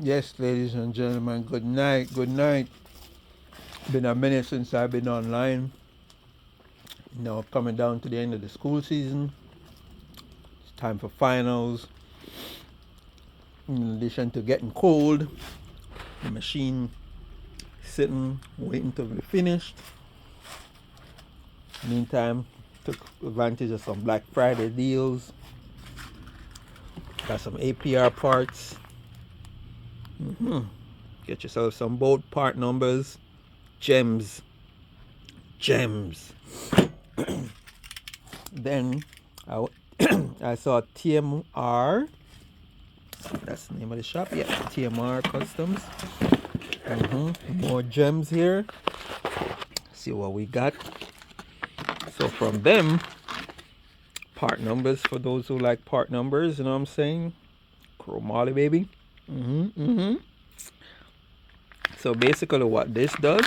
Yes, ladies and gentlemen, good night, good night. Been a minute since I've been online. Coming down to the end of the school season. It's time for finals. In addition to getting cold, the machine sitting, waiting to be finished. Meantime, took advantage of some Black Friday deals. Got some APR parts. Get yourself some boat part numbers. Gems. Gems. Then I, I saw TMR. That's the name of the shop. Yeah, TMR Customs. More gems here. See what we got. So from them, part numbers for those who like part numbers. You know what I'm saying? Chromoly, baby. So basically, what this does,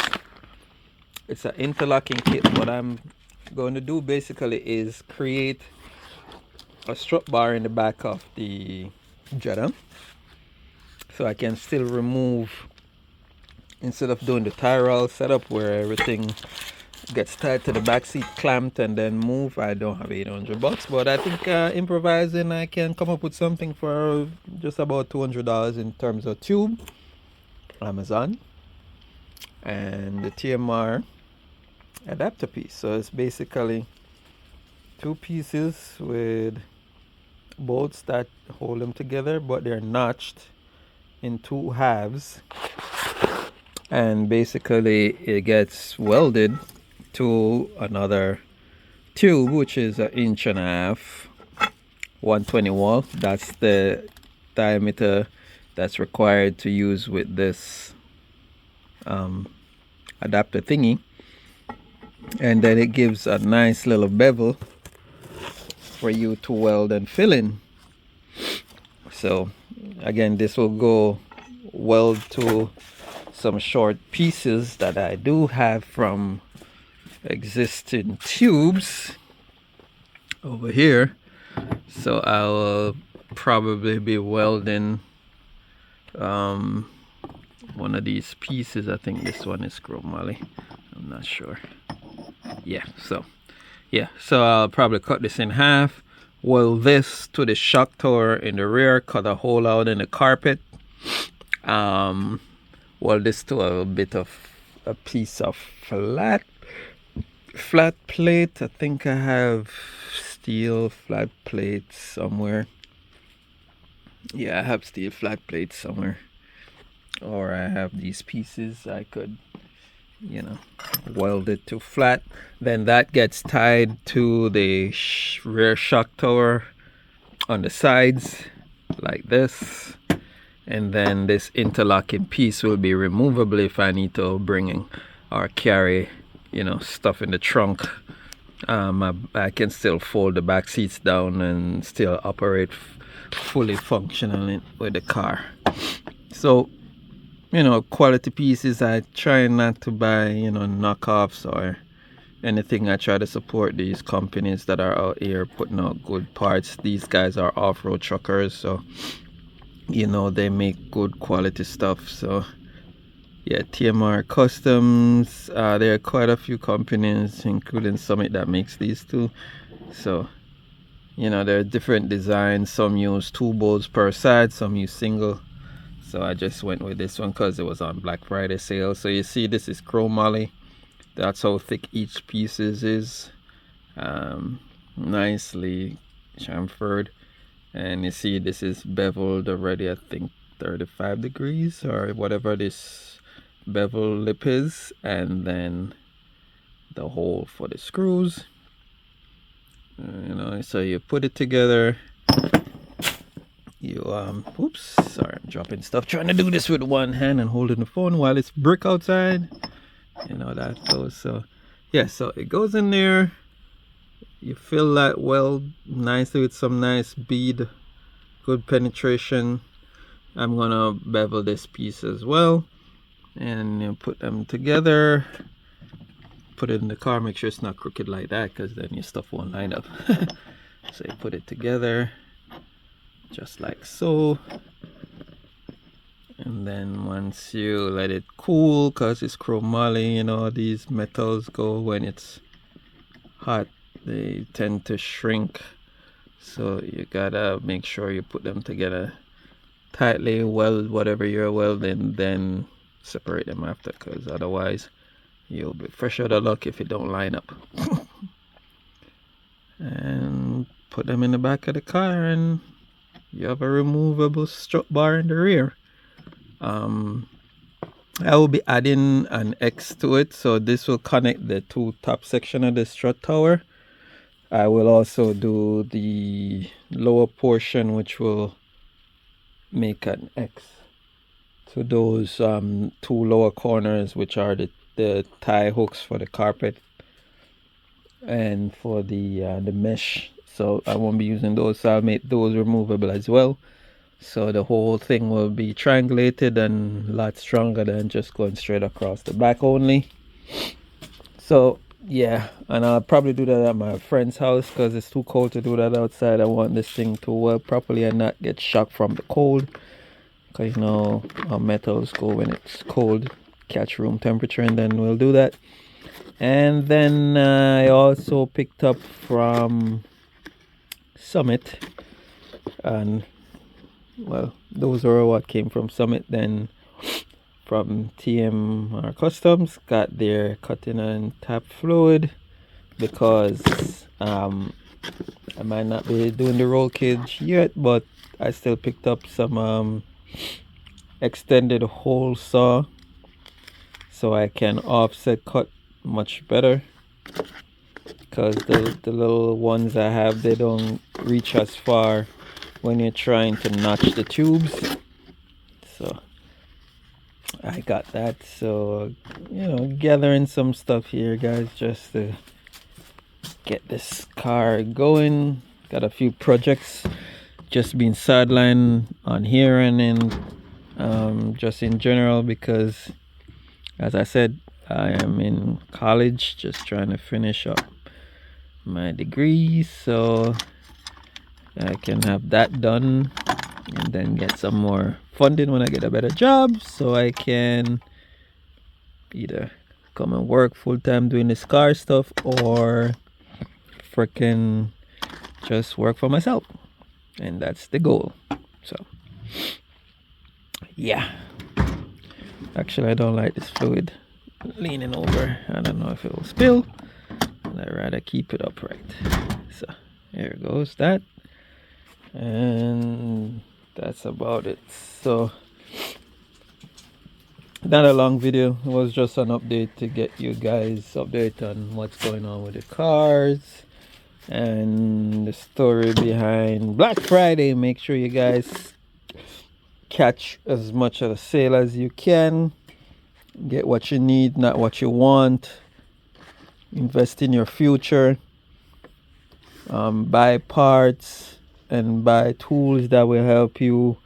it's an interlocking kit. What I'm going to do basically is create a strut bar in the back of the Jetta, so I can still remove, instead of doing the Tyrol setup where everything gets tied to the back seat, clamped, and then move. I don't have $800, but I think improvising, I can come up with something for just about $200 in terms of tube. Amazon. And the TMR adapter piece. So it's basically two pieces with bolts that hold them together, but they're notched in two halves, and basically it gets welded to another tube, which is 1.5 inch, 120 wall. That's the diameter that's required to use with this adapter thingy, and then it gives a nice little bevel for you to weld and fill in. So again, this will go weld to some short pieces that I do have from existing tubes over here. So I will probably be welding one of these pieces. I think this one is chromoly, I'm not sure. So I'll probably cut this in half, weld this to the shock tower in the rear, cut a hole out in the carpet, weld this to a bit of a piece of flat plate. I think I have steel flat plates somewhere. Yeah, I have steel flat plates somewhere, or I have these pieces I could weld it to flat. Then that gets tied to the rear shock tower on the sides like this, and then this interlocking piece will be removable if I need to bring in or carry stuff in the trunk. I can still fold the back seats down and still operate fully functional with the car. So quality pieces. I try not to buy knockoffs or anything. I try to support these companies that are out here putting out good parts. These guys are off-road truckers, so they make good quality stuff. So yeah, TMR Customs, there are quite a few companies, including Summit, that makes these too. So there are different designs. Some use 2 bolts per side, some use single. So I just went with this one because it was on Black Friday sale. So you see, this is chromoly. That's how thick each piece is. Nicely chamfered. And you see, this is beveled already, I think 35 degrees or whatever this bevel lip is. And then the hole for the screws. So you put it together. Oops, sorry, I'm dropping stuff, trying to do this with one hand and holding the phone while it's brick outside. That goes. So yeah, so it goes in there. You fill that weld nicely with some nice bead, good penetration. I'm gonna bevel this piece as well, and put them together, put it in the car. Make sure it's not crooked like that, because then your stuff won't line up. So you put it together just like so, and And then once you let it cool, because it's chromoly, you know, these metals go when it's hot, they tend to shrink. So you gotta make sure you put them together tightly, weld whatever you're welding, then separate them after, because otherwise you'll be fresh out of luck if it don't line up. And put them in the back of the car and you have a removable strut bar in the rear. I will be adding an X to it, so this will connect the two top section of the strut tower. I will also do the lower portion, which will make an X to those two lower corners, which are the tie hooks for the carpet and for the mesh. So I won't be using those, so I'll make those removable as well. So the whole thing will be triangulated and a lot stronger than just going straight across the back only. So yeah, and I'll probably do that at my friend's house because it's too cold to do that outside. I want this thing to work properly and not get shocked from the cold, because you know how metals go when it's cold, catch room temperature, and then we'll do that. And then I also picked up from Summit, and well, those are what came from Summit. Then from TM Customs got their cutting and tap fluid, because I might not be doing the roll cage yet, but I still picked up some extended hole saw so I can offset cut much better, because the little ones I have, they don't reach as far when you're trying to notch the tubes. So I got that. So you know, gathering some stuff here, guys, just to get this car going. Got a few projects just being sidelined on here and in just in general, because as I said, I am in college just trying to finish up my degree so I can have that done and then get some more funding when I get a better job, so I can either come and work full-time doing this car stuff or freaking just work for myself, and that's the goal. So yeah, actually I don't like this fluid leaning over. I don't know if it will spill, and I'd rather keep it upright. So here goes that, and that's about it. So not a long video, it was just an update to get you guys update on what's going on with the cars and the story behind Black Friday. Make sure you guys catch as much of the sale as you can. Get what you need, not what you want. Invest in your future. Buy parts and buy tools that will help you,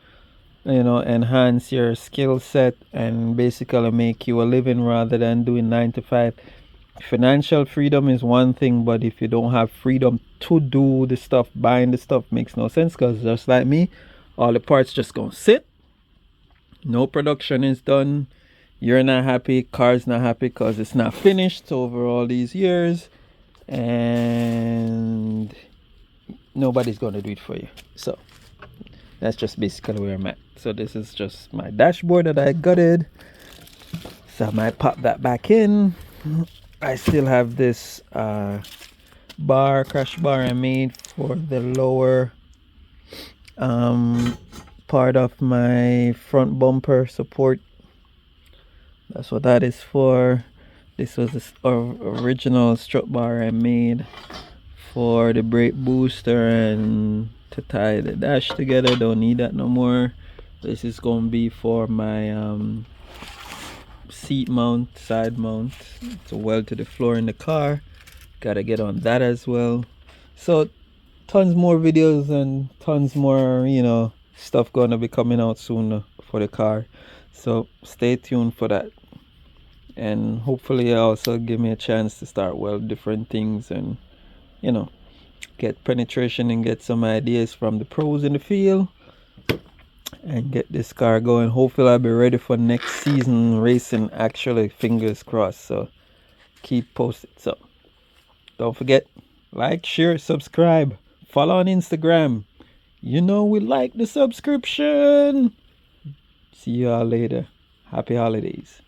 you know, enhance your skill set and basically make you a living rather than doing 9 to 5. Financial freedom is one thing, but if you don't have freedom to do the stuff, buying the stuff makes no sense, because just like me, all the parts just gonna sit, no production is done, you're not happy, car's not happy because it's not finished over all these years, and nobody's gonna do it for you. So that's just basically where I'm at. So this is just my dashboard that I gutted, so I might pop that back in. I still have this crash bar I made for the lower part of my front bumper support. That's what that is for. This was the original strut bar I made for the brake booster and to tie the dash together. Don't need that no more. This is gonna be for my seat mount, side mount, to weld to the floor in the car. Gotta get on that as well. So tons more videos and tons more, you know, stuff gonna be coming out soon for the car, so stay tuned for that. And hopefully also give me a chance to start weld different things and, you know, get penetration and get some ideas from the pros in the field. and get this car going. Hopefully I'll be ready for next season racing, actually, fingers crossed. So keep posted. So don't forget, like, share, subscribe, follow on Instagram. You know we like the subscription. See you all later. Happy holidays.